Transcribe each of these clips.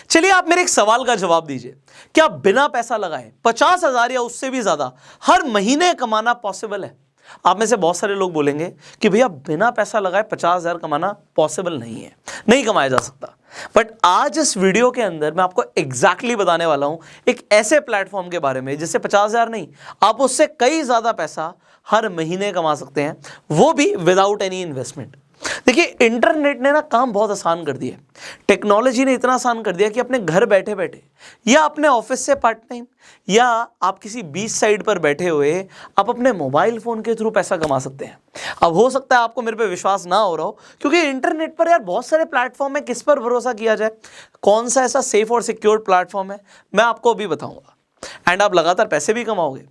चलिए आप मेरे एक सवाल का जवाब दीजिए, क्या बिना पैसा लगाए 50,000 या उससे भी ज्यादा हर महीने कमाना पॉसिबल है? आप में से बहुत सारे लोग बोलेंगे कि भैया बिना पैसा लगाए 50,000 कमाना पॉसिबल नहीं है, नहीं कमाया जा सकता। बट आज इस वीडियो के अंदर मैं आपको एग्जैक्टली बताने वाला हूं एक ऐसे प्लेटफॉर्म के बारे में जिससे 50,000 नहीं, आप उससे कई ज्यादा पैसा हर महीने कमा सकते हैं, वो भी विदाउट एनी इन्वेस्टमेंट। देखिए, इंटरनेट ने ना काम बहुत आसान कर दिया। टेक्नोलॉजी ने इतना आसान कर दिया कि अपने घर बैठे बैठे या अपने ऑफिस से पार्ट टाइम या आप किसी बीच साइड पर बैठे हुए आप अपने मोबाइल फोन के थ्रू पैसा कमा सकते हैं। अब हो सकता है आपको मेरे पे विश्वास ना हो रहा हो, क्योंकि इंटरनेट पर यार बहुत सारे प्लेटफॉर्म है, किस पर भरोसा किया जाए, कौन सा ऐसा सेफ और सिक्योर प्लेटफॉर्म है, मैं आपको अभी बताऊंगा। एंड आप लगातार पैसे भी कमाओगे।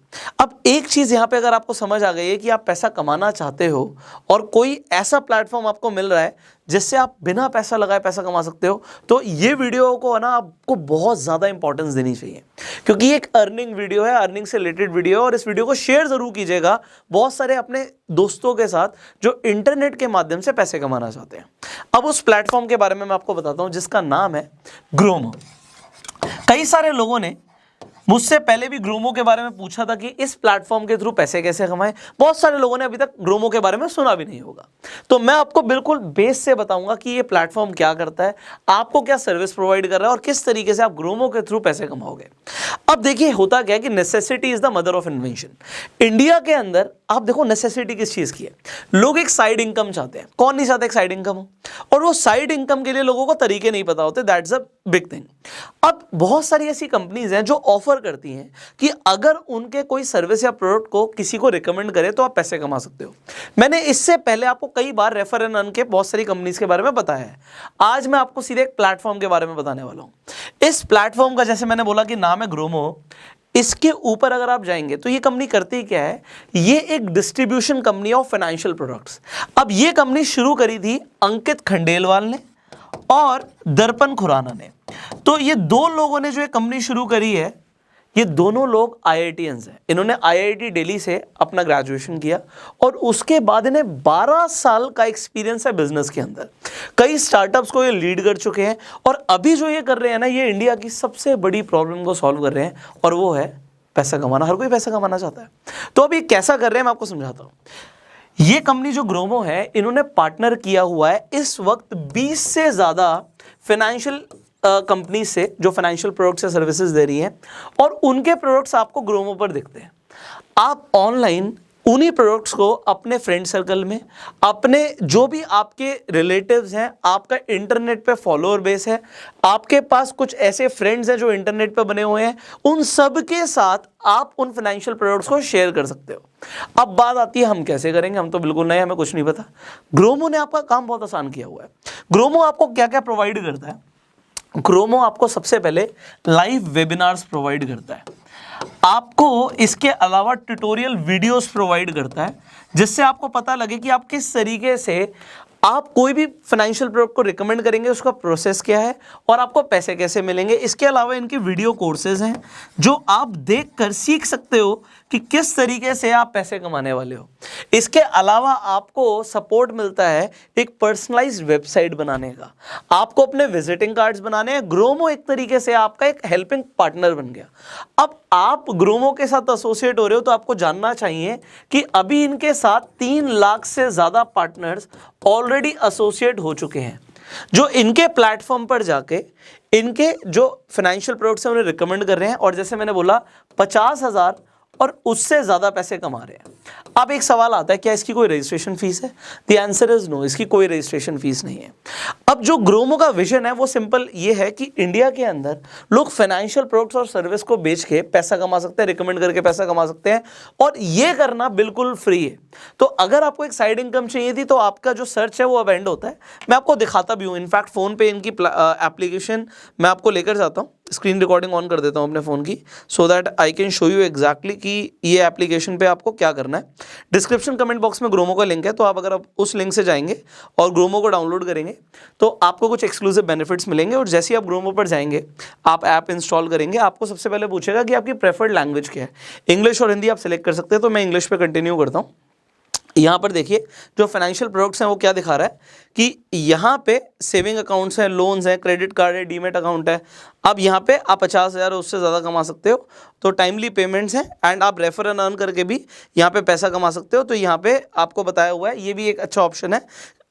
अब एक चीज यहां पे अगर आपको समझ आ गई है कि आप पैसा कमाना चाहते हो और कोई ऐसा प्लेटफॉर्म आपको मिल रहा है जिससे आप बिना पैसा लगाए पैसा कमा सकते हो, तो ये वीडियो को ना आपको बहुत ज्यादा इंपॉर्टेंस देनी चाहिए, क्योंकि ये एक अर्निंग वीडियो है, अर्निंग से रिलेटेड वीडियो है। और इस वीडियो को शेयर जरूर कीजिएगा बहुत सारे अपने दोस्तों के साथ जो इंटरनेट के माध्यम से पैसे कमाना चाहते हैं। अब उस प्लेटफॉर्म के बारे में मैं आपको बताता हूं जिसका नाम है ग्रोमो। कई सारे लोगों ने मुझसे पहले भी ग्रोमो के बारे में पूछा था कि इस प्लेटफॉर्म के थ्रू पैसे कैसे कमाएं। बहुत सारे लोगों ने अभी तक ग्रोमो के बारे में सुना भी नहीं होगा, तो मैं आपको बिल्कुल बेस से बताऊंगा कि ये प्लेटफॉर्म क्या करता है, आपको क्या सर्विस प्रोवाइड कर रहा है और किस तरीके से आप ग्रोमो के थ्रू पैसे कमाओगे। अब देखिए, होता क्या है कि necessity is the mother of invention. India के अंदर आप देखो नेसेसिटी किस चीज की है, लोग एक साइड इनकम चाहते हैं। कौन नहीं चाहता एक साइड इनकम हो? और वो साइड इनकम के लिए लोगों को तरीके नहीं पता होते, दैट्स अ बिग थिंग। अब बहुत सारी ऐसी कंपनीज हैं जो ऑफर करती हैं कि अगर उनके कोई सर्विस या प्रोडक्ट को किसी को रिकमेंड करे तो आप पैसे कमा सकते हो। मैंने इससे पहले आपको कई बार रेफर एंड अर्न के बहुत सारी कंपनीज के बारे में बताया है। आज मैं आपको सीधे एक प्लेटफॉर्म के बारे में बताने वाला हूं। इस प्लेटफॉर्म का, जैसे मैंने बोला कि नाम है ग्रोमो, इसके ऊपर अगर आप जाएंगे तो ये कंपनी करती क्या है, ये एक distribution company of financial products. अब ये कंपनी शुरू करी थी अंकित खंडेलवाल ने और दर्पण खुराना ने। तो ये दो लोगों ने जो ये कंपनी शुरू करी है, ये दोनों लोग IITians हैं। इन्होंने IIT दिल्ली से अपना ग्रेजुएशन किया और उसके बाद इन्हें 12 साल का एक्सपीरियंस है बिजनेस के अंदर। कई स्टार्टअप्स को ये लीड कर चुके हैं और अभी जो ये कर रहे हैं ना, ये इंडिया की सबसे बड़ी प्रॉब्लम को सॉल्व कर रहे हैं, और वो है पैसा कमाना। हर कोई पैसा कमाना चाहता है। तो अभी कैसा कर रहे हैं मैं आपको समझाता हूँ। ये कंपनी जो ग्रोमो है, इन्होंने पार्टनर किया हुआ है इस वक्त 20 से ज्यादा फाइनेंशियल कंपनी से जो फाइनेंशियल प्रोडक्ट्स या सर्विसेज दे रही हैं, और उनके प्रोडक्ट्स आपको ग्रोमो पर दिखते हैं। आप ऑनलाइन उन्हीं प्रोडक्ट्स को अपने फ्रेंड सर्कल में, अपने जो भी आपके रिलेटिव्स हैं, आपका इंटरनेट पे फॉलोअर बेस है, आपके पास कुछ ऐसे फ्रेंड्स हैं जो इंटरनेट पे बने हुए हैं, उन सब के साथ आप उन फाइनेंशियल प्रोडक्ट्स को शेयर कर सकते हो। अब बात आती है हम कैसे करेंगे, हम तो बिल्कुल नए, हमें कुछ नहीं पता। ग्रोमो ने आपका काम बहुत आसान किया हुआ है। ग्रोमो आपको क्या क्या प्रोवाइड करता है? ग्रोमो आपको सबसे पहले लाइव वेबिनार्स प्रोवाइड करता है, आपको इसके अलावा ट्यूटोरियल वीडियोस प्रोवाइड करता है, जिससे आपको पता लगे कि आप किस तरीके से आप कोई भी फाइनेंशियल प्रोडक्ट को रिकमेंड करेंगे, उसका प्रोसेस क्या है और आपको पैसे कैसे मिलेंगे। इसके अलावा इनके वीडियो कोर्सेज हैं जो आप देखकर सीख सकते हो कि किस तरीके से आप पैसे कमाने वाले हो। इसके अलावा आपको सपोर्ट मिलता है एक पर्सनलाइज्ड वेबसाइट बनाने का, आपको अपने विजिटिंग कार्ड्स बनाने हैं। ग्रोमो एक तरीके से आपका एक हेल्पिंग पार्टनर बन गया। अब आप ग्रोमो के साथ एसोसिएट हो रहे हो तो आपको जानना चाहिए कि अभी इनके साथ 3 लाख से ज्यादा पार्टनर्स ऑलरेडी एसोसिएट हो चुके हैं, जो इनके प्लेटफॉर्म पर जाके इनके जो फाइनेंशियल प्रोडक्ट्स हैं उन्हें रिकमेंड कर रहे हैं, और जैसे मैंने बोला 50,000 और उससे ज्यादा पैसे कमा रहे हैं। अब एक सवाल आता है, क्या इसकी कोई रजिस्ट्रेशन फीस है? द आंसर इज नो, इसकी कोई रजिस्ट्रेशन फीस नहीं है। अब जो ग्रोमो का विजन है वो सिंपल ये है कि इंडिया के अंदर लोग फाइनेंशियल प्रोडक्ट्स और सर्विस को बेच के पैसा कमा सकते हैं, रिकमेंड करके पैसा कमा सकते हैं, और ये करना बिल्कुल फ्री है। तो अगर आपको एक साइड इनकम चाहिए थी तो आपका जो सर्च है वो अब एंड होता है। मैं आपको दिखाता भी हूँ, इनफैक्ट फोन पे इनकी एप्लीकेशन मैं आपको लेकर जाता हूँ, स्क्रीन रिकॉर्डिंग ऑन कर देता हूँ अपने फ़ोन की, so that I can show you exactly कि ये एप्लीकेशन पे आपको क्या करना है। डिस्क्रिप्शन कमेंट बॉक्स में ग्रोमो का लिंक है, तो आप अगर आप उस लिंक से जाएंगे और ग्रोमो को डाउनलोड करेंगे तो आपको कुछ एक्सक्लूसिव बेनिफिट्स मिलेंगे। और जैसे ही आप ग्रोमो पर जाएंगे, आप ऐप इंस्टॉल करेंगे, आपको सबसे पहले पूछेगा कि आपकी प्रेफर्ड लैंग्वेज क्या है। इंग्लिश और हिंदी आप सिलेक्ट कर सकते हैं, तो मैं इंग्लिश पे कंटिन्यू करता हूँ। यहाँ पर देखिए जो फाइनेंशियल प्रोडक्ट्स हैं वो क्या दिखा रहा है कि यहाँ पे सेविंग अकाउंट्स हैं, लोन्स हैं, क्रेडिट कार्ड है, डीमेट अकाउंट है। अब यहाँ पे आप 50,000 उससे ज़्यादा कमा सकते हो, तो टाइमली पेमेंट्स हैं एंड आप रेफर एंड अर्न करके भी यहाँ पे पैसा कमा सकते हो। तो यहाँ पे आपको बताया हुआ है, ये भी एक अच्छा ऑप्शन है।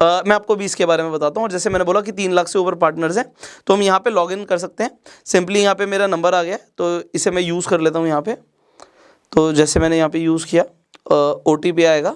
मैं आपको भी इसके बारे में बताता हूँ। और जैसे मैंने बोला कि 3 लाख से ऊपर पार्टनर्स हैं, तो हम यहाँ पे लॉग इन कर सकते हैं। सिंपली यहाँ पे मेरा नंबर आ गया, तो इसे मैं यूज़ कर लेता हूँ यहाँ पे। तो जैसे मैंने यहाँ पे यूज़ किया, OTP आएगा।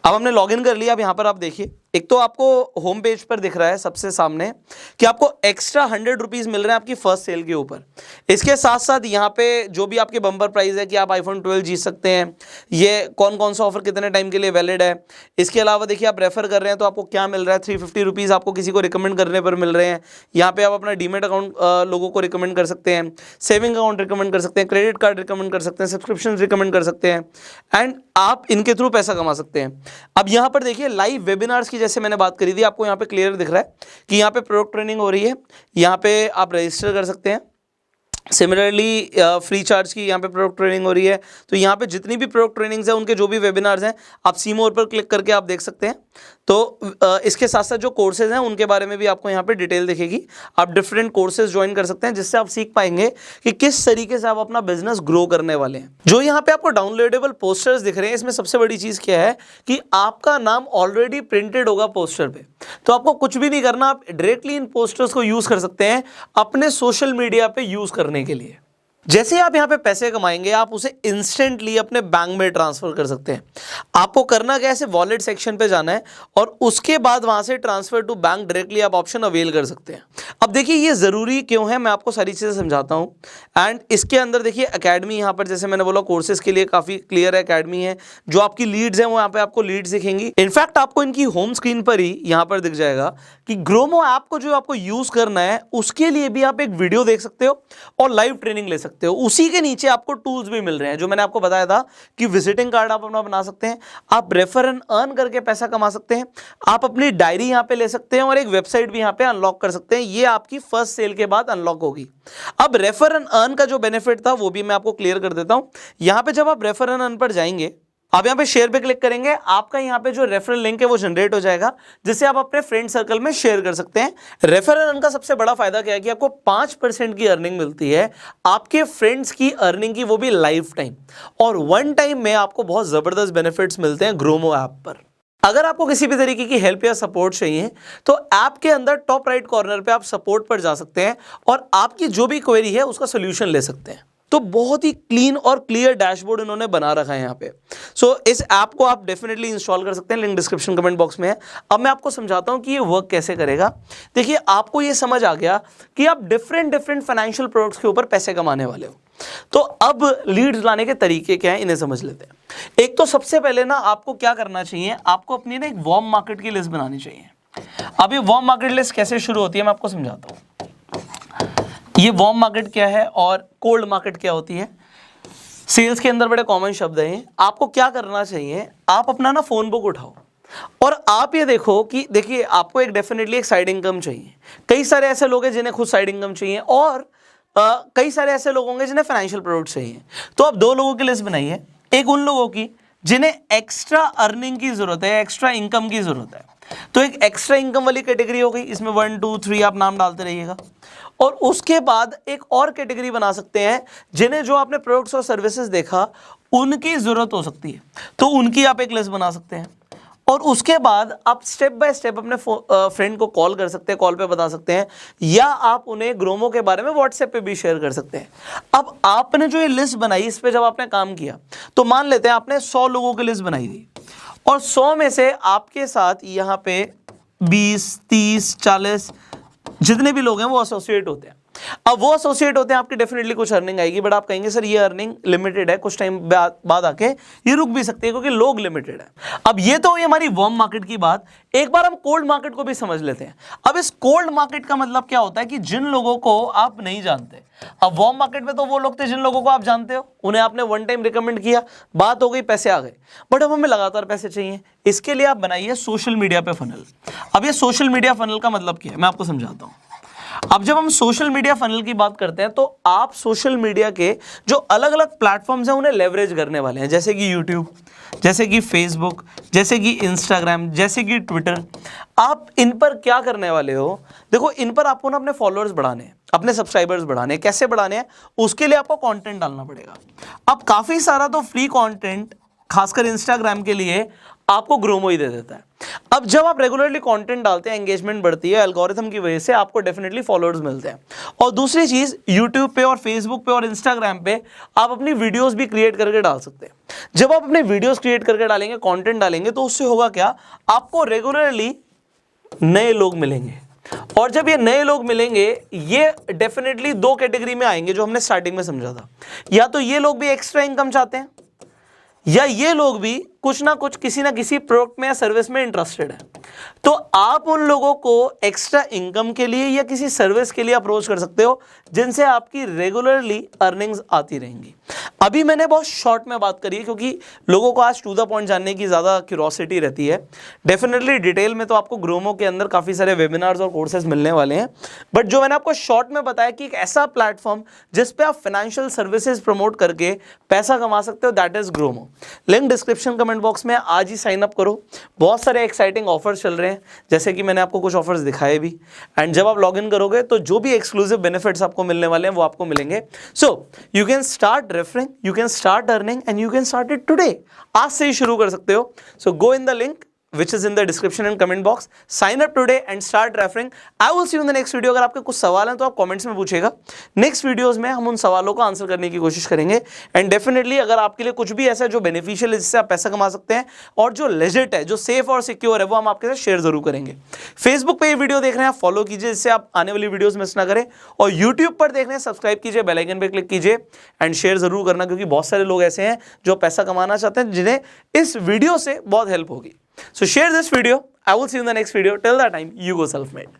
अब हमने लॉगिन कर लिया। अब यहाँ पर आप देखिए, एक तो आपको होम पेज पर दिख रहा है सबसे सामने कि आपको एक्स्ट्रा 100 रुपीज़ मिल रहे हैं आपकी फर्स्ट सेल के ऊपर। इसके साथ साथ यहाँ पे जो भी आपके बम्पर प्राइस है कि आप iPhone 12 जीत सकते हैं, ये कौन कौन सा ऑफर कितने टाइम के लिए वैलिड है। इसके अलावा देखिए आप रेफर कर रहे हैं तो आपको क्या मिल रहा है, 350 रुपीज़ आपको किसी को रिकमेंड करने पर मिल रहे हैं। यहाँ पे आप अपना डीमेट अकाउंट लोगों को रिकमेंड कर सकते हैं, सेविंग अकाउंट रिकमेंड कर सकते हैं, क्रेडिट कार्ड रिकमेंड कर सकते हैं, सब्सक्रिप्शन रिकमेंड कर सकते हैं एंड आप इनके थ्रू पैसा कमा सकते हैं। अब यहाँ पर देखिए लाइव वेबिनार्स की जैसे मैंने बात करी थी, आपको यहाँ पे क्लियर दिख रहा है कि यहाँ पे प्रोडक्ट ट्रेनिंग हो रही है। यहाँ पे आप रजिस्टर कर सकते हैं। सिमिलरली फ्री चार्ज की यहाँ पे प्रोडक्ट ट्रेनिंग हो रही है। तो यहाँ पे जितनी भी प्रोडक्ट ट्रेनिंग्स हैं उनके जो भी वेबिनार्स हैं आप सी मोर पर क्लिक करके आप देख सकते हैं। तो इसके साथ साथ जो कोर्सेज हैं उनके बारे में भी आपको यहाँ पे डिटेल दिखेगी। आप डिफरेंट कोर्सेज ज्वाइन कर सकते हैं जिससे आप सीख पाएंगे कि किस तरीके से आप अपना बिजनेस ग्रो करने वाले हैं। जो यहाँ पे आपको डाउनलोडेबल पोस्टर्स दिख रहे हैं, इसमें सबसे बड़ी चीज़ क्या है कि आपका नाम ऑलरेडी प्रिंटेड होगा पोस्टर पे। तो आपको कुछ भी नहीं करना, आप डायरेक्टली इन पोस्टर्स को यूज़ कर सकते हैं अपने सोशल मीडिया पे यूज़ करने के लिए। जैसे ही आप यहाँ पे पैसे कमाएंगे आप उसे इंस्टेंटली अपने बैंक में ट्रांसफर कर सकते हैं। आपको करना क्या है, वॉलेट सेक्शन पे जाना है और उसके बाद वहाँ से ट्रांसफर टू बैंक डायरेक्टली आप ऑप्शन अवेल कर सकते हैं। अब देखिए ये ज़रूरी क्यों है, मैं आपको सारी चीज़ें समझाता हूँ। एंड इसके अंदर देखिए एकेडमी, यहाँ पर जैसे मैंने बोला कोर्सेज के लिए काफ़ी क्लियर एकेडमी है। जो आपकी लीड्स हैं वो यहाँ पे आपको लीड्स दिखेंगी। इनफैक्ट आपको इनकी होम स्क्रीन पर ही यहाँ पर दिख जाएगा कि ग्रोमो ऐप को जो आपको यूज़ करना है उसके लिए भी आप एक वीडियो देख सकते हो और लाइव ट्रेनिंग ले सकते हो। उसी के नीचे आपको टूल्स भी मिल रहे हैं जो मैंने आपको बताया था कि विजिटिंग कार्ड आप अपना बना सकते हैं, आप रेफर एंड अर्न करके पैसा कमा सकते हैं, आप अपनी डायरी यहाँ पे ले सकते हैं और एक वेबसाइट भी यहाँ पे अनलॉक कर सकते हैं। ये आपकी फर्स्ट सेल के बाद अनलॉक होगी। अब रेफर एंड अर्न का जो बेनिफिट था वो भी मैं आपको क्लियर कर देता हूं। यहाँ पे जब आप रेफर एंड अर्न पर जाएंगे, आप यहाँ पे शेयर पे क्लिक करेंगे, आपका यहाँ पे जो रेफरल लिंक है वो जनरेट हो जाएगा जिससे आप अपने फ्रेंड सर्कल में शेयर कर सकते हैं। रेफर एंड अर्न का सबसे बड़ा फायदा क्या है कि आपको 5% की अर्निंग मिलती है आपके फ्रेंड्स की अर्निंग की, वो भी लाइफ टाइम, और वन टाइम में आपको बहुत जबरदस्त बेनिफिट्स मिलते हैं ग्रोमो ऐप पर। अगर आपको किसी भी तरीके की हेल्प या सपोर्ट चाहिए तो ऐप के अंदर टॉप राइट कॉर्नर पे आप सपोर्ट पर जा सकते हैं और आपकी जो भी क्वेरी है उसका सोल्यूशन ले सकते हैं। तो बहुत ही क्लीन और क्लियर डैशबोर्ड इन्होंने बना रखा है यहाँ पे। सो इस ऐप को आप डेफिनेटली इंस्टॉल कर सकते हैं, लिंक डिस्क्रिप्शन कमेंट बॉक्स में है। अब मैं आपको समझाता हूँ कि ये वर्क कैसे करेगा। देखिए आपको ये समझ आ गया कि आप डिफरेंट फाइनेंशियल प्रोडक्ट्स के ऊपर पैसे कमाने वाले हो। तो अब लीड्स लाने के तरीके क्या हैं इन्हें समझ लेते हैं। एक तो सबसे पहले ना आपको क्या करना चाहिए, आपको अपनी ना एक वार्म मार्केट की लिस्ट बनानी चाहिए। अब ये वार्म मार्केट लिस्ट कैसे शुरू होती है मैं आपको समझाता हूँ। ये वार्म मार्केट क्या है और कोल्ड मार्केट क्या होती है। सेल्स के अंदर बड़े कॉमन शब्द हैं। आपको क्या करना चाहिए, आप अपना ना फोन बुक उठाओ और आप ये देखो कि देखिए आपको एक डेफिनेटली एक साइड इनकम चाहिए। कई सारे ऐसे लोग हैं जिन्हें खुद साइड इनकम चाहिए और कई सारे ऐसे लोग होंगे जिन्हें फाइनेंशियल प्रोडक्ट चाहिए। तो आप दो लोगों की लिस्ट बनाइए, एक उन लोगों की जिन्हें एक्स्ट्रा अर्निंग की जरूरत है, एक्स्ट्रा इनकम की जरूरत है। तो एक एक्स्ट्रा इनकम वाली कैटेगरी हो गई, इसमें 1 2 3 आप नाम डालते रहिएगा। और उसके बाद एक और कैटेगरी बना सकते हैं जिन्हें जो आपने प्रोडक्ट्स और सर्विसेज देखा उनकी जरूरत हो सकती है, तो उनकी आप एक लिस्ट बना सकते हैं। और उसके बाद आप स्टेप बाय स्टेप अपने फ्रेंड को कॉल कर सकते हैं, कॉल पे बता सकते हैं, या आप उन्हें ग्रोमो के बारे में व्हाट्सएप पे भी शेयर कर सकते हैं। अब आपने जो ये लिस्ट बनाई, इस पे जब आपने काम किया तो मान लेते हैं आपने 100 लोगों की लिस्ट बनाई थी और 100 में से आपके साथ यहाँ पे 20 30 40 जितने भी लोग हैं वो एसोसिएट होते हैं। अब वो एसोसिएट होते हैं, आपकी डेफिनेटली कुछ अर्निंग आएगी, बट आप कहेंगे सर ये अर्निंग लिमिटेड है, कुछ टाइम बाद आके ये रुक भी सकती है क्योंकि लोग लिमिटेड है। अब ये तो ये हमारी वार्म मार्केट की बात। एक बार हम कोल्ड मार्केट को भी समझ लेते हैं। अब इस कोल्ड मार्केट का मतलब क्या होता है कि जिन लोगों को आप नहीं जानते। अब वार्म मार्केट में तो वो लोग थे जिन लोगों को आप जानते हो, उन्हें आपने वन टाइम रिकमेंड किया, बात हो गई, पैसे आ गए। बट अब हमें लगातार पैसे चाहिए, इसके लिए आप बनाइए सोशल मीडिया पे फनल। अब ये सोशल मीडिया फनल का मतलब क्या है मैं आपको समझाता हूँ। अब जब हम सोशल मीडिया फनल की बात करते हैं तो आप सोशल मीडिया के जो अलग अलग प्लेटफॉर्म्स हैं उन्हें लेवरेज करने वाले हैं, जैसे कि यूट्यूब, जैसे कि फेसबुक, जैसे कि इंस्टाग्राम, जैसे कि ट्विटर। आप इन पर क्या करने वाले हो? देखो, इन पर आपको ना अपने फॉलोअर्स बढ़ाने हैं, अपने सब्सक्राइबर्स बढ़ाने हैं। कैसे बढ़ाने हैं? उसके लिए आपको कंटेंट डालना पड़ेगा। अब काफ़ी सारा तो फ्री कंटेंट खासकर इंस्टाग्राम के लिए आपको ग्रोमो ही दे देता है। अब जब आप रेगुलरली कंटेंट डालते हैं, एंगेजमेंट बढ़ती है, एल्गोरिथम की वजह से आपको डेफिनेटली फॉलोअर्स मिलते हैं। और दूसरी चीज़, यूट्यूब पे और फेसबुक पे और इंस्टाग्राम पे आप अपनी वीडियोस भी क्रिएट करके डाल सकते हैं। जब आप अपने वीडियोस क्रिएट करके डालेंगे, कंटेंट डालेंगे, तो उससे होगा क्या? आपको रेगुलरली नए लोग मिलेंगे। और जब ये नए लोग मिलेंगे, ये डेफिनेटली दो कैटेगरी में आएंगे जो हमने स्टार्टिंग में समझा था। या तो ये लोग भी एक्स्ट्रा इनकम चाहते हैं, या ये लोग भी कुछ ना कुछ किसी ना किसी प्रोडक्ट में या सर्विस में इंटरेस्टेड है। तो आप उन लोगों को एक्स्ट्रा इनकम के लिए या किसी सर्विस के लिए अप्रोच कर सकते हो, जिनसे आपकी रेगुलरली अर्निंग्स आती रहेंगी। अभी मैंने बहुत शॉर्ट में बात करी है क्योंकि लोगों को आज टू द पॉइंट जानने की ज़्यादा क्यूरोसिटी रहती है। डेफिनेटली डिटेल में तो आपको ग्रोमो के अंदर काफ़ी सारे वेबिनार्स और कोर्सेज मिलने वाले हैं, बट जो मैंने आपको शॉर्ट में बताया कि एक ऐसा प्लेटफॉर्म जिस पे आप फाइनेंशियल सर्विसेज प्रमोट करके पैसा कमा सकते हो, that is Gromo. Link description comment box में, आज ही साइन अप करो। बहुत सारे एक्साइटिंग ऑफर्स चल रहे हैं, जैसे कि मैंने आपको कुछ ऑफर्स दिखाए भी। एंड जब आप लॉग इन करोगे तो जो भी एक्सक्लूसिव बेनिफिट्स आपको मिलने वाले हैं वो आपको मिलेंगे। So you can start referring, you can start earning and you can start it today. आज से ही शुरू कर सकते हो। So go in the link which is in the description and comment box, sign up today and start referring. I will see you in the next video. अगर आपके कुछ सवाल हैं तो आप कमेंट्स में पूछेगा। नेक्स्ट वीडियोस में हम उन सवालों को आंसर करने की कोशिश करेंगे। एंड डेफिनेटली अगर आपके लिए कुछ भी ऐसा है जो बेनिफिशियल है, जिससे आप पैसा कमा सकते हैं और जो लेजिट है, जो सेफ और सिक्योर है, वो हम आपके साथ शेयर जरूर करेंगे। फेसबुक पे ये वीडियो देख रहे हैं, फॉलो कीजिए जिससे आप आने वाली वीडियोस मिस ना करें। और यूट्यूब पर देख रहे हैं, सब्सक्राइब कीजिए, बेल आइकन पे क्लिक कीजिए एंड शेयर जरूर करना, क्योंकि बहुत सारे लोग ऐसे हैं जो पैसा कमाना चाहते हैं, जिन्हें इस वीडियो से बहुत हेल्प होगी। So share this video. I will see you in the next video. Till that time, you go self-made.